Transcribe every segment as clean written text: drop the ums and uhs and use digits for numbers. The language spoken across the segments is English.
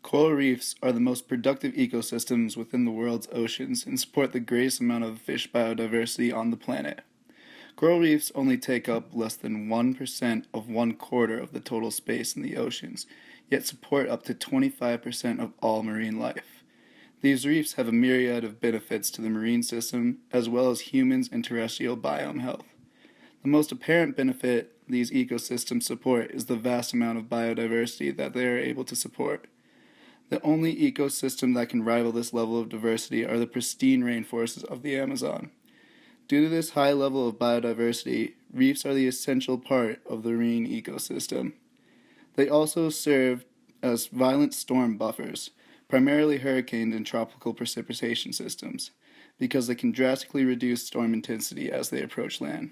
Coral reefs are the most productive ecosystems within the world's oceans and support the greatest amount of fish biodiversity on the planet. Coral reefs only take up less than 1% of 1/4 of the total space in the oceans, yet support up to 25% of all marine life. These reefs have a myriad of benefits to the marine system, as well as humans and terrestrial biome health. The most apparent benefit these ecosystems support is the vast amount of biodiversity that they are able to support. The only ecosystem that can rival this level of diversity are the pristine rainforests of the Amazon. Due to this high level of biodiversity, reefs are the essential part of the marine ecosystem. They also serve as violent storm buffers, primarily hurricanes and tropical precipitation systems, because they can drastically reduce storm intensity as they approach land.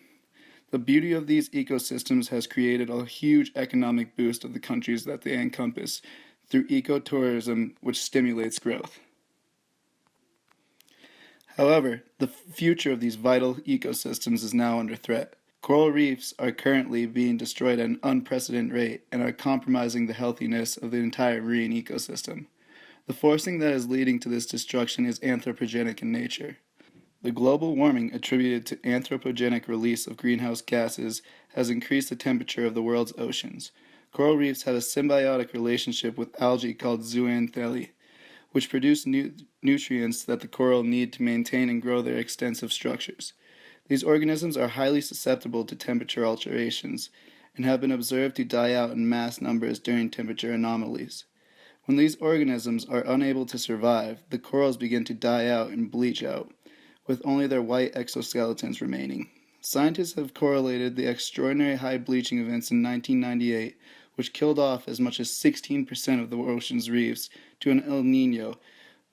The beauty of these ecosystems has created a huge economic boost of the countries that they encompass through ecotourism, which stimulates growth. However, the future of these vital ecosystems is now under threat. Coral reefs are currently being destroyed at an unprecedented rate and are compromising the healthiness of the entire marine ecosystem. The forcing that is leading to this destruction is anthropogenic in nature. The global warming attributed to anthropogenic release of greenhouse gases has increased the temperature of the world's oceans. Coral reefs have a symbiotic relationship with algae called zooxanthellae, which produce nutrients that the coral need to maintain and grow their extensive structures. These organisms are highly susceptible to temperature alterations and have been observed to die out in mass numbers during temperature anomalies. When these organisms are unable to survive, the corals begin to die out and bleach out, with only their white exoskeletons remaining. Scientists have correlated the extraordinary high bleaching events in 1998, which killed off as much as 16% of the ocean's reefs, to an El Niño,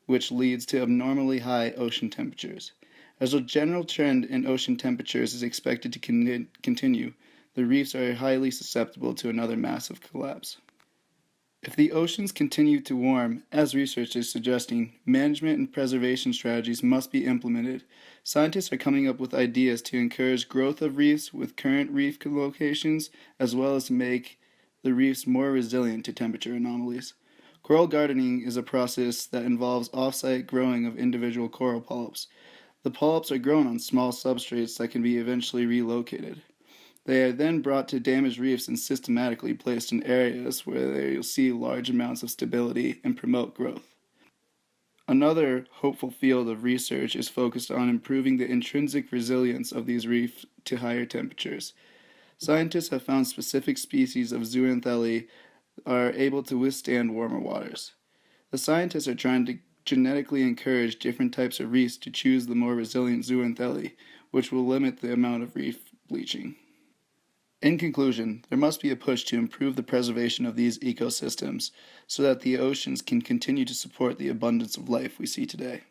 which leads to abnormally high ocean temperatures. As a general trend in ocean temperatures is expected to continue, the reefs are highly susceptible to another massive collapse. If the oceans continue to warm, as research is suggesting, management and preservation strategies must be implemented. Scientists are coming up with ideas to encourage growth of reefs with current reef locations, as well as to make the reefs more resilient to temperature anomalies. Coral gardening is a process that involves off-site growing of individual coral polyps. The polyps are grown on small substrates that can be eventually relocated. They are then brought to damaged reefs and systematically placed in areas where you'll see large amounts of stability and promote growth. Another hopeful field of research is focused on improving the intrinsic resilience of these reefs to higher temperatures. Scientists have found specific species of zooxanthellae are able to withstand warmer waters. The scientists are trying to genetically encourage different types of reefs to choose the more resilient zooxanthellae, which will limit the amount of reef bleaching. In conclusion, there must be a push to improve the preservation of these ecosystems so that the oceans can continue to support the abundance of life we see today.